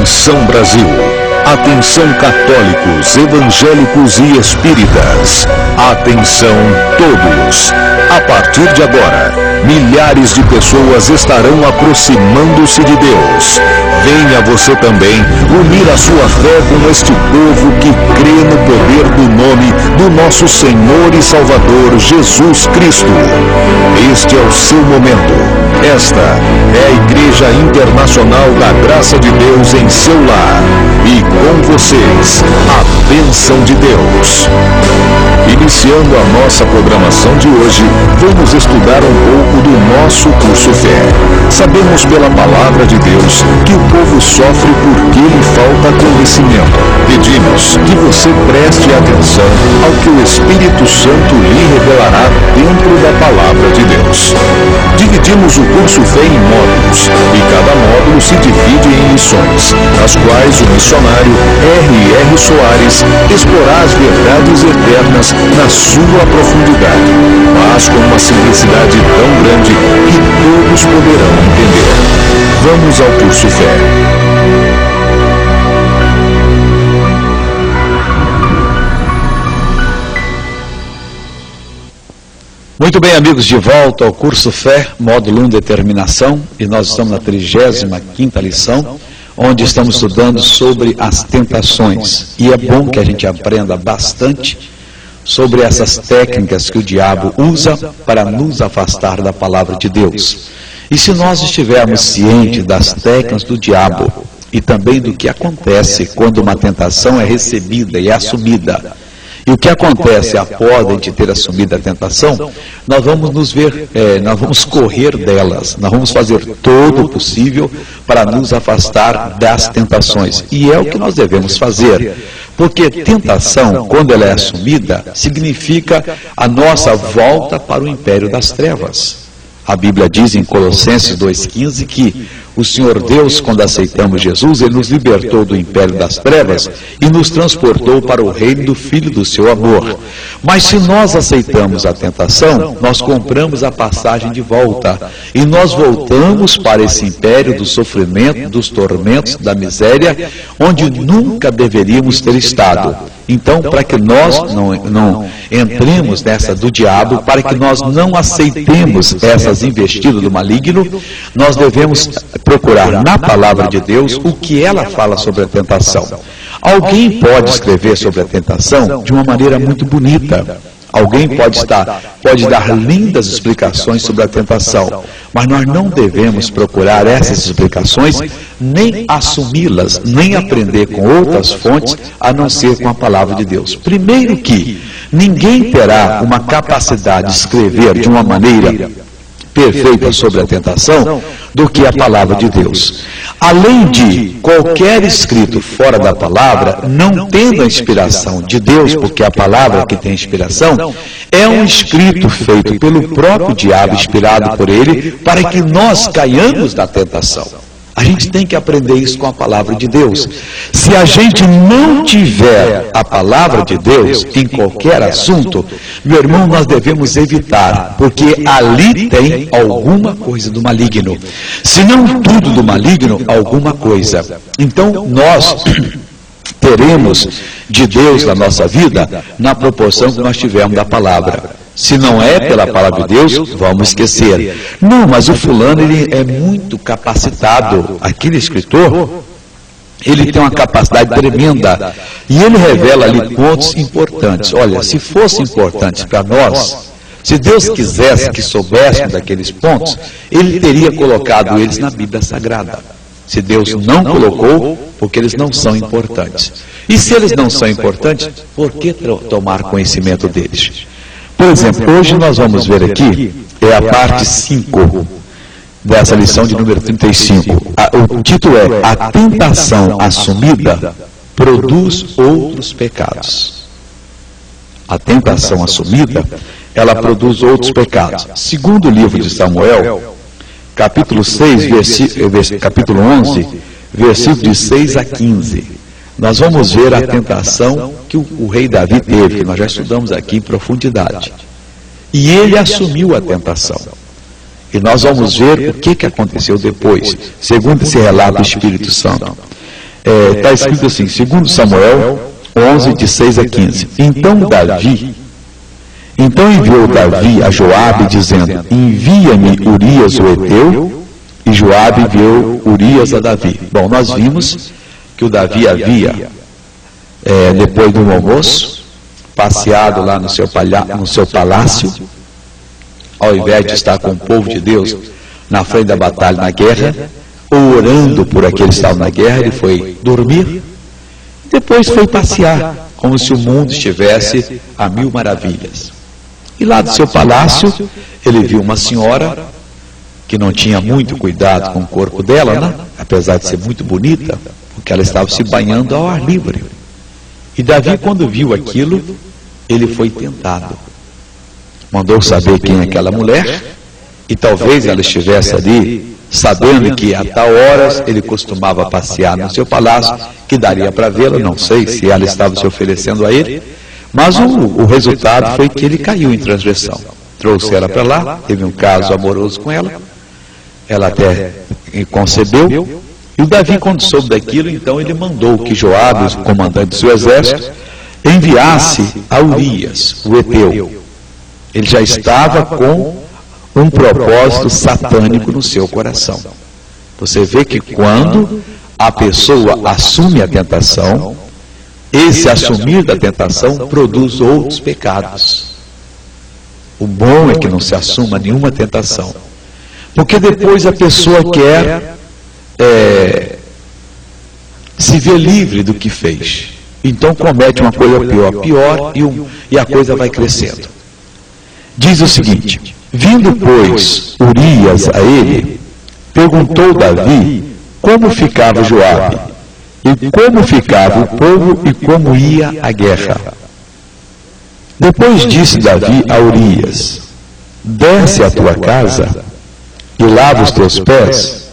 Atenção Brasil, atenção católicos, evangélicos e espíritas, atenção todos. A partir de agora, milhares de pessoas estarão aproximando-se de Deus. Venha você também unir a sua fé com este povo que crê no poder do nome do nosso Senhor e Salvador Jesus Cristo. Este é o seu momento. Esta é a Igreja Internacional da Graça de Deus em seu lar. E com vocês, a bênção de Deus. Iniciando a nossa programação de hoje, vamos estudar um pouco do nosso curso Fé. Sabemos pela palavra de Deus que o povo sofre porque lhe falta conhecimento. Pedimos que você preste atenção ao que o Espírito Santo lhe revelará dentro da palavra de Deus. Dividimos o curso Fé em módulos, e cada módulo se divide em lições, nas quais o missionário R.R. Soares explorará as verdades eternas na sua profundidade, mas com uma simplicidade tão grande que todos poderão entender. Vamos ao curso Fé. Muito bem, amigos, de volta ao curso Fé, módulo 1, Determinação, e nós estamos na 35ª lição, onde estamos estudando sobre as tentações. E é bom que a gente aprenda bastante sobre essas técnicas que o diabo usa para nos afastar da palavra de Deus. E se nós estivermos cientes das técnicas do diabo e também do que acontece quando uma tentação é recebida e é assumida, e o que acontece após a gente ter assumido a tentação, nós vamos nós vamos correr delas, nós vamos fazer todo o possível para nos afastar das tentações. E é o que nós devemos fazer, porque tentação, quando ela é assumida, significa a nossa volta para o império das trevas. A Bíblia diz em Colossenses 2,15 que o Senhor Deus, quando aceitamos Jesus, Ele nos libertou do império das trevas e nos transportou para o reino do Filho do seu amor. Mas se nós aceitamos a tentação, nós compramos a passagem de volta e nós voltamos para esse império do sofrimento, dos tormentos, da miséria, onde nunca deveríamos ter estado. Então, para que nós não entremos nessa do diabo, para que nós não aceitemos essas investidas do maligno, nós devemos procurar na palavra de Deus o que ela fala sobre a tentação. Alguém pode escrever sobre a tentação de uma maneira muito bonita. Alguém pode dar lindas explicações sobre a tentação, mas nós não devemos procurar essas explicações, nem assumi-las, nem aprender com outras fontes, a não ser com a palavra de Deus. Primeiro que ninguém terá uma capacidade de escrever de uma maneira perfeita sobre a tentação do que a palavra de Deus. Além de qualquer escrito fora da palavra, não tendo a inspiração de Deus, porque a palavra que tem inspiração, é um escrito feito pelo próprio diabo, inspirado por ele, para que nós caiamos na tentação. A gente tem que aprender isso com a palavra de Deus. Se a gente não tiver a palavra de Deus em qualquer assunto, meu irmão, nós devemos evitar, porque ali tem alguma coisa do maligno. Se não tudo do maligno, alguma coisa. Então, nós teremos de Deus na nossa vida na proporção que nós tivermos da palavra. Se não é pela palavra de Deus, vamos esquecer. Não, mas o fulano, ele é muito capacitado. Aquele escritor, ele tem uma capacidade tremenda. E ele revela ali pontos importantes. Olha, se fosse importante para nós, se Deus quisesse que soubéssemos daqueles pontos, Ele teria colocado eles na Bíblia Sagrada. Se Deus não colocou, porque eles não são importantes. E se eles não são importantes, por que tomar conhecimento deles? Por exemplo, hoje nós vamos ver aqui, é a parte 5 dessa lição de número 35. O título é: A tentação assumida produz outros pecados. A tentação assumida, ela produz outros pecados. Segundo o livro de Samuel, capítulo 6, capítulo 11, versículos de 6 a 15. Nós vamos ver a tentação que o rei Davi teve, que nós já estudamos aqui em profundidade. E ele assumiu a tentação. E nós vamos ver o que aconteceu depois, segundo esse relato do Espírito Santo. está escrito assim, 2 Samuel 11, de 6 a 15. Então enviou Davi a Joabe, dizendo, envia-me Urias o Eteu, e Joabe enviou Urias a Davi. Bom, nós vimos que o Davi havia, depois do almoço, passeado lá no seu palácio, ao invés de estar com o povo de Deus na frente da batalha, na guerra, orando por aqueles que estavam na guerra, ele foi dormir, depois foi passear, como se o mundo estivesse a mil maravilhas. E lá do seu palácio, ele viu uma senhora que não tinha muito cuidado com o corpo dela, né? Apesar de ser muito bonita, porque ela estava se banhando ao ar livre. E Davi, quando viu aquilo, ele foi tentado. Mandou saber quem é aquela mulher, e talvez ela estivesse ali, sabendo que a tal horas ele costumava passear no seu palácio, que daria para vê-la, não sei se ela estava se oferecendo a ele, mas o resultado foi que ele caiu em transgressão. Trouxe ela para lá, teve um caso amoroso com ela, ela até concebeu, e o Davi, quando soube daquilo, então ele mandou que Joabe, o comandante do seu exército, enviasse a Urias, o Eteu. Ele já estava com um propósito satânico no seu coração. Você vê que quando a pessoa assume a tentação, esse assumir da tentação produz outros pecados. O bom é que não se assuma nenhuma tentação, porque depois a pessoa quer se ver livre do que fez, então comete uma coisa pior, e a coisa vai crescendo. Diz o seguinte: vindo, pois, Urias a ele, perguntou Davi como ficava Joabe, e como ficava o povo, e como ia a guerra. Depois disse Davi a Urias: desce à tua casa e lava os teus pés.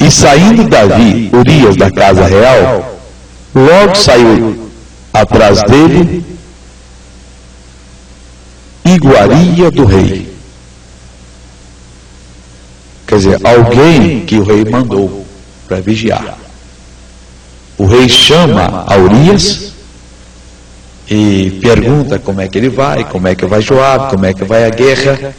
E saindo Davi, Urias, da casa real, logo saiu atrás dele iguaria do rei. Quer dizer, alguém que o rei mandou para vigiar. O rei chama a Urias e pergunta como é que ele vai, como é que vai Joabe, como é que vai a guerra.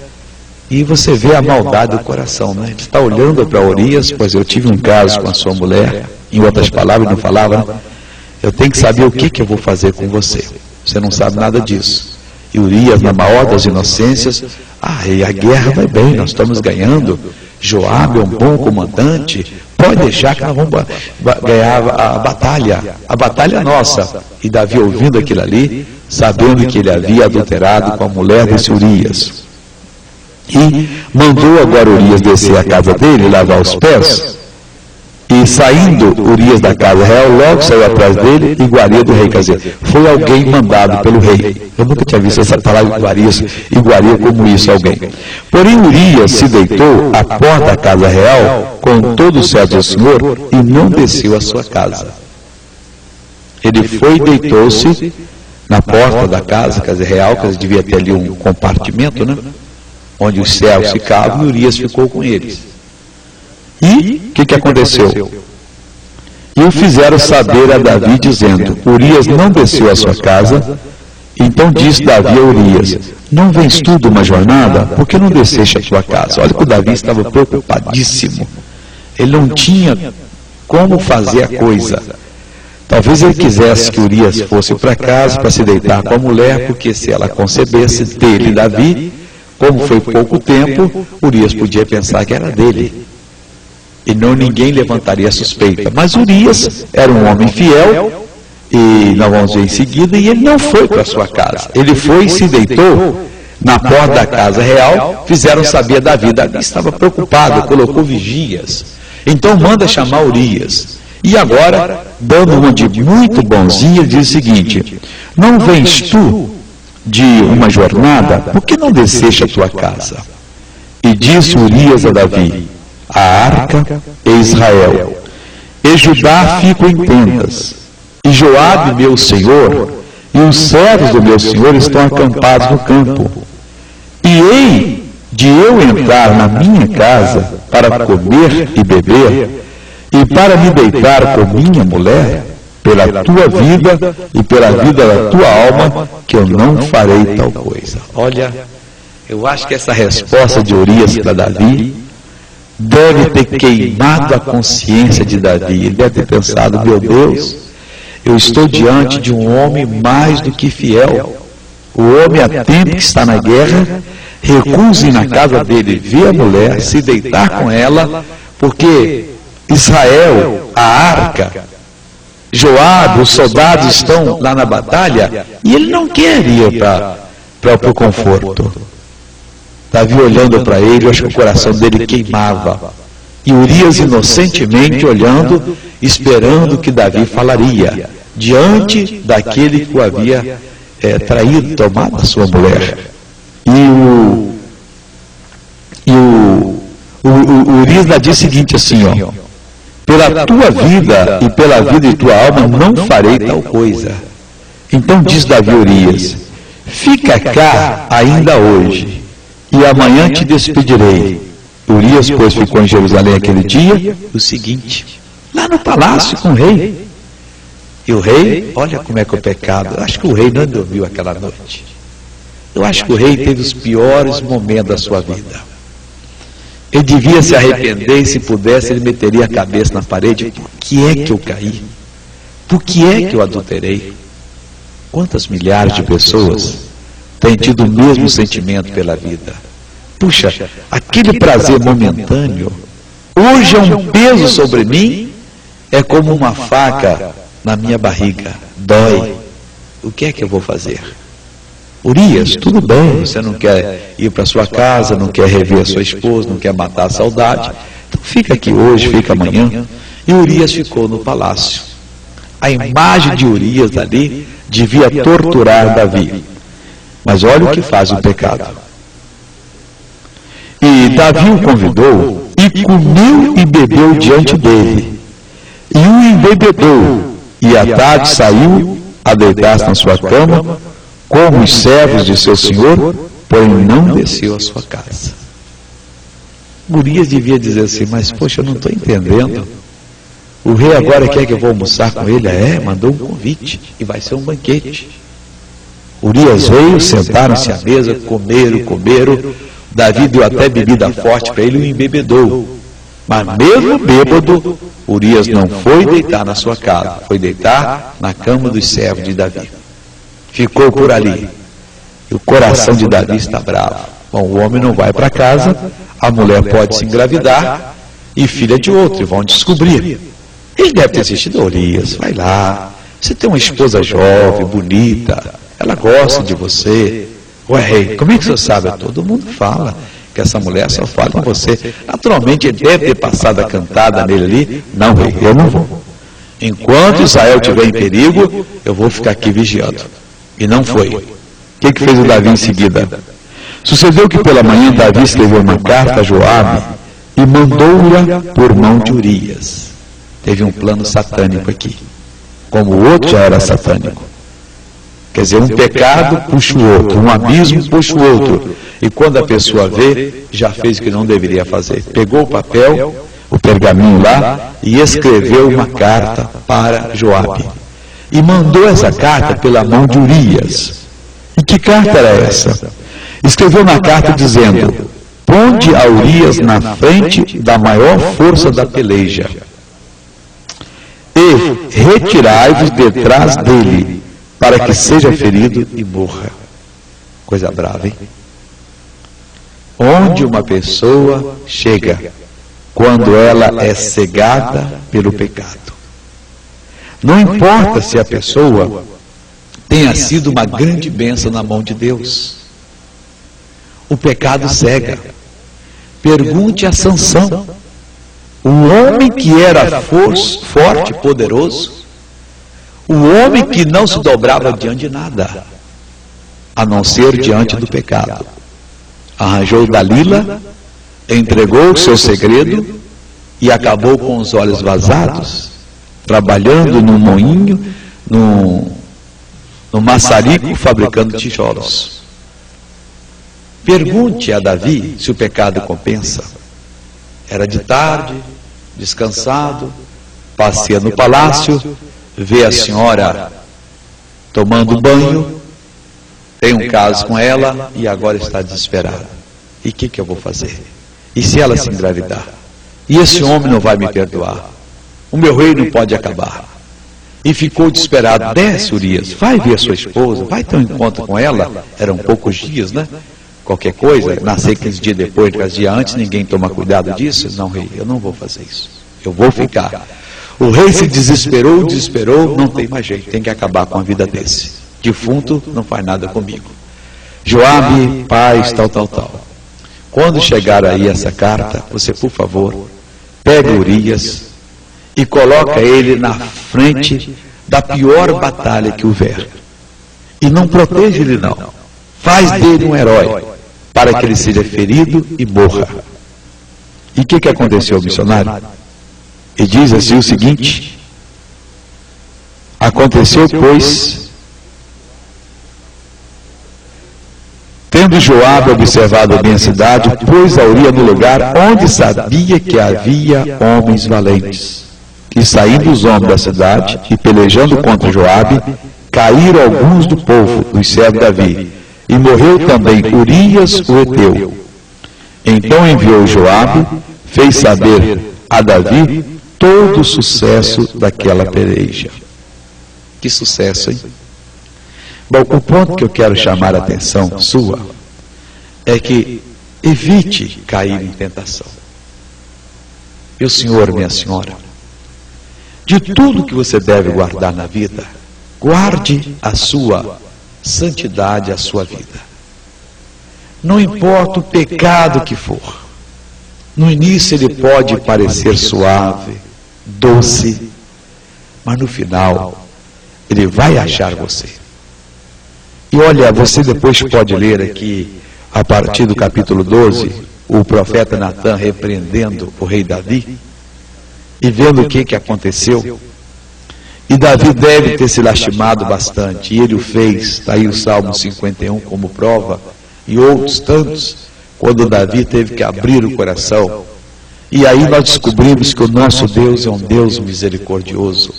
E você vê a maldade do coração, né? Ele está olhando para Urias, pois eu tive um caso com a sua mulher, em outras palavras, não falava, né? Eu tenho que saber o que eu vou fazer com você. Você não sabe nada disso. E Urias, na maior das inocências, e a guerra vai bem, nós estamos ganhando. Joabe é um bom comandante, pode deixar que nós vamos ganhar a batalha é nossa. E Davi, ouvindo aquilo ali, sabendo que ele havia adulterado com a mulher desse Urias, e mandou agora Urias descer à casa dele, lavar os pés, e saindo Urias da casa real, logo saiu atrás dele, iguaria do rei. Quer dizer, foi alguém mandado pelo rei. Eu nunca tinha visto essa palavra iguaria como isso, alguém. Porém Urias se deitou à porta da casa real, com todo o servo do Senhor, e não desceu à sua casa. Ele foi e deitou-se na porta da casa real, que devia ter ali um compartimento, né? Onde os servos ficavam, e Urias ficou com eles. E o que aconteceu? E o fizeram saber a Davi, dizendo: Urias não desceu à sua casa. Então disse Davi a Urias: não vens tu de uma jornada? Por que não desceste à tua casa? Olha que o Davi estava preocupadíssimo. Ele não tinha como fazer a coisa. Talvez ele quisesse que Urias fosse para casa para se deitar com a mulher, porque se ela concebesse dele, Davi, como foi pouco tempo, Urias podia pensar que era dele. E ninguém levantaria suspeita. Mas Urias era um homem fiel, e nós vamos ver em seguida, e ele não foi para sua casa. Ele foi e se deitou na porta da casa real, fizeram saber a Davi. Davi estava preocupado, colocou vigias. Então manda chamar Urias. E agora, dando uma de muito bonzinho, ele diz o seguinte: não vens tu de uma jornada? Por que não desceste a tua casa? E disse Urias a Davi: a arca e Israel, e Judá ficam em tendas, e Joabe meu senhor, e os servos do meu senhor estão acampados no campo. E hei de eu entrar na minha casa para comer e beber, e para me deitar com minha mulher, pela tua vida e pela vida da tua alma, que eu não farei tal coisa. Olha, eu acho que essa resposta de Urias para Davi deve ter queimado a consciência de Davi. Ele deve ter pensado: meu Deus, eu estou diante de um homem mais do que fiel. O homem, há tempo que está na guerra, recusa ir na casa dele, ver a mulher, se deitar com ela, porque Israel, a arca, Joabe, os soldados estão lá na batalha, e ele não quer ir para o conforto. Davi olhando para ele, eu acho que o coração dele queimava. E Urias inocentemente olhando, esperando que Davi falaria, diante daquele que o havia traído, tomado a sua mulher. E o Urias diz o seguinte assim, ó: pela tua vida e pela vida de tua alma não farei tal coisa. Então diz Davi a Urias: fica cá ainda hoje, e amanhã te despedirei. Urias, pois, ficou em Jerusalém aquele dia, o seguinte, lá no palácio com o rei. E o rei, olha como é que o pecado, eu acho que o rei não dormiu aquela noite. Eu acho que o rei teve os piores momentos da sua vida. Ele devia se arrepender, e se pudesse, ele meteria a cabeça na parede. Por que é que eu caí? Por que é que eu adulterei? Quantas milhares de pessoas têm tido o mesmo sentimento pela vida? Puxa, aquele prazer momentâneo, hoje é um peso sobre mim, é como uma faca na minha barriga, dói. O que é que eu vou fazer? Urias, tudo bem, você não quer ir para sua casa, não quer rever a sua esposa, não quer matar a saudade, então fica aqui hoje, fica amanhã. E Urias ficou no palácio. A imagem de Urias ali devia torturar Davi. Mas olha o que faz o pecado. E Davi o convidou, e comeu e bebeu diante dele, e o embebedou, e à tarde saiu a deitar-se na sua cama, como os servos de seu senhor, porém não desceu à sua casa. Urias devia dizer assim: mas poxa, eu não estou entendendo. O rei agora quer que eu vou almoçar com ele? Mandou um convite, e vai ser um banquete. Urias veio, sentaram-se à mesa, comeram. Davi deu até bebida forte para ele e o embebedou. Mas mesmo bêbado, Urias não foi deitar na sua casa, foi deitar na cama dos servos de Davi. Ficou por ali. E o coração de Davi está bravo. Bom, o homem não vai para casa, a mulher pode se engravidar, e filha de outro, e vão descobrir. Ele deve ter assistido a Urias: vai lá, você tem uma esposa jovem, bonita, ela gosta de você. Ué, rei, como é que você sabe? Todo mundo fala que essa mulher só fala com você. Naturalmente, ele deve ter passado a cantada nele ali. Não, rei, eu não vou. Enquanto Israel estiver em perigo, eu vou ficar aqui vigiando. E não foi. O que fez o Davi em seguida? Sucedeu que pela manhã Davi escreveu uma carta a Joabe e mandou-a por mão de Urias. Teve um plano satânico aqui, como o outro já era satânico. Quer dizer, um pecado puxa o outro, um abismo puxa o outro. E quando a pessoa vê, já fez o que não deveria fazer. Pegou o papel, o pergaminho lá, e escreveu uma carta para Joabe. E mandou essa carta pela mão de Urias. E que carta era essa? Escreveu na carta dizendo: ponde a Urias na frente da maior força da peleja, e retirai-vos detrás dele, para que seja ferido e morra. Coisa brava, hein? Onde uma pessoa chega quando ela é cegada pelo pecado. Não importa se a pessoa tenha sido uma grande bênção na mão de Deus. O pecado cega. Pergunte a Sansão, o homem que era forte, poderoso, o homem que não se dobrava diante de nada, a não ser diante do pecado. Arranjou Dalila, entregou o seu segredo e acabou com os olhos vazados, trabalhando num moinho, no maçarico, fabricando tijolos. Pergunte a Davi se o pecado compensa. Era de tarde, descansado, passeia no palácio, vê a senhora tomando banho, tem um caso com ela e agora está desesperado. E o que eu vou fazer? E se ela se engravidar? E esse homem não vai me perdoar? O meu reino pode acabar. E ficou desesperado. Desce, Urias, vai ver a sua esposa, vai ter um encontro com ela. Eram poucos dias, né? Qualquer coisa, nascer 15 dias depois, 15 dias antes, ninguém toma cuidado disso. Não, rei, eu não vou fazer isso. Eu vou ficar. O rei se desesperou, não tem mais jeito, tem que acabar com a vida desse. Defunto não faz nada comigo. Joabe, paz, tal. Quando chegar aí essa carta, você, por favor, pega Urias e coloca ele na frente da pior batalha que houver. E não protege ele não. Faz dele um herói, para que ele seja ferido e morra. E o que aconteceu, missionário? E diz assim o seguinte: aconteceu, pois, tendo Joabe observado bem a cidade, pôs a Urias no lugar onde sabia que havia homens valentes. E saindo os homens da cidade e pelejando contra Joabe, caíram alguns do povo, dos servos de Davi, e morreu também Urias o Heteu. Então enviou Joabe, fez saber a Davi todo o sucesso daquela peleja. Que sucesso, hein? Bom, o ponto que eu quero chamar a atenção sua é que evite cair em tentação. Meu senhor, minha senhora, de tudo que você deve guardar na vida, guarde a sua santidade, a sua vida. Não importa o pecado que for. No início ele pode parecer suave, doce, mas no final ele vai achar você. E olha, você depois pode ler aqui, a partir do capítulo 12, o profeta Natan repreendendo o rei Davi, e vendo o que aconteceu. E Davi deve ter se lastimado bastante, e ele o fez. Está aí o Salmo 51 como prova, e outros tantos, quando Davi teve que abrir o coração. E aí nós descobrimos que o nosso Deus é um Deus misericordioso.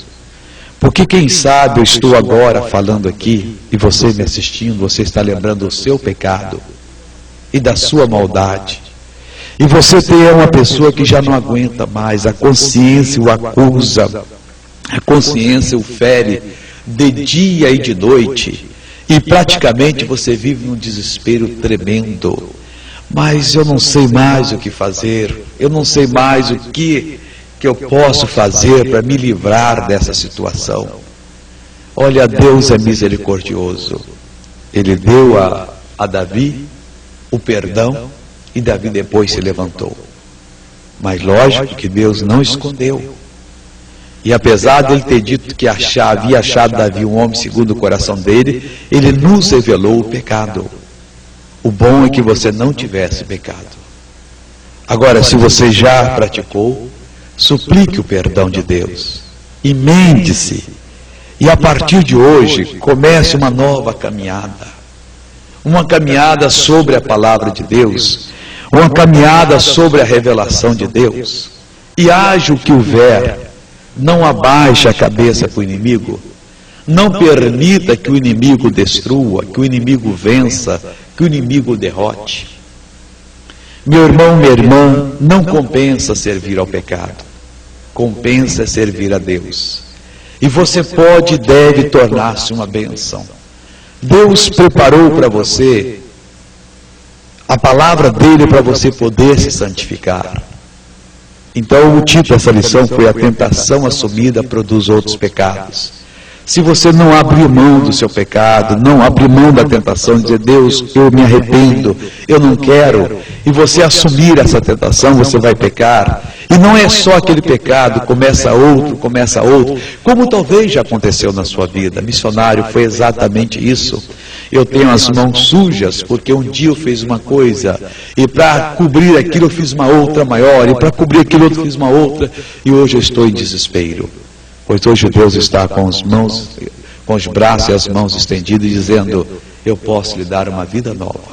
Porque quem sabe eu estou agora falando aqui, e você me assistindo, você está lembrando do seu pecado e da sua maldade. E você tem uma pessoa que já não aguenta mais, a consciência o acusa, a consciência o fere de dia e de noite, e praticamente você vive num desespero tremendo. Mas eu não sei mais o que fazer, eu não sei mais o que eu posso fazer para me livrar dessa situação. Olha, Deus é misericordioso. Ele deu a Davi o perdão, e Davi depois se levantou. Mas lógico que Deus não escondeu. E apesar de ele ter dito que havia achado Davi um homem segundo o coração dele, ele nos revelou o pecado. O bom é que você não tivesse pecado. Agora, se você já praticou, suplique o perdão de Deus. Emende-se. E a partir de hoje, comece uma nova caminhada. Uma caminhada sobre a palavra de Deus. Uma caminhada sobre a revelação de Deus. E haja o que houver. Não abaixe a cabeça para o inimigo. Não permita que o inimigo destrua, que o inimigo vença, que o inimigo derrote. Meu irmão, minha irmã, não compensa servir ao pecado. Compensa servir a Deus. E você pode e deve tornar-se uma bênção. Deus preparou para você a palavra dele para você poder se santificar. Então o título dessa lição foi: a tentação assumida produz outros pecados. Se você não abrir mão do seu pecado, não abrir mão da tentação, dizer: Deus, eu me arrependo, eu não quero, e você assumir essa tentação, você vai pecar. E não é só aquele pecado, começa outro, como talvez já aconteceu na sua vida. Missionário, foi exatamente isso. Eu tenho as mãos sujas, porque um dia eu fiz uma coisa, e para cobrir aquilo eu fiz uma outra maior, e para cobrir aquilo outro eu fiz uma outra, e hoje eu estou em desespero. Pois hoje Deus está com os braços e as mãos estendidos, dizendo: eu posso lhe dar uma vida nova.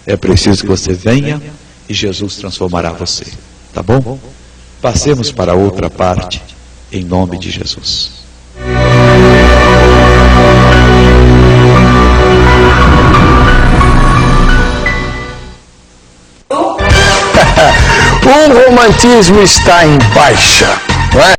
É preciso que você venha e Jesus transformará você. Tá bom? Passemos para outra parte, em nome de Jesus. O romantismo está em baixa, não é?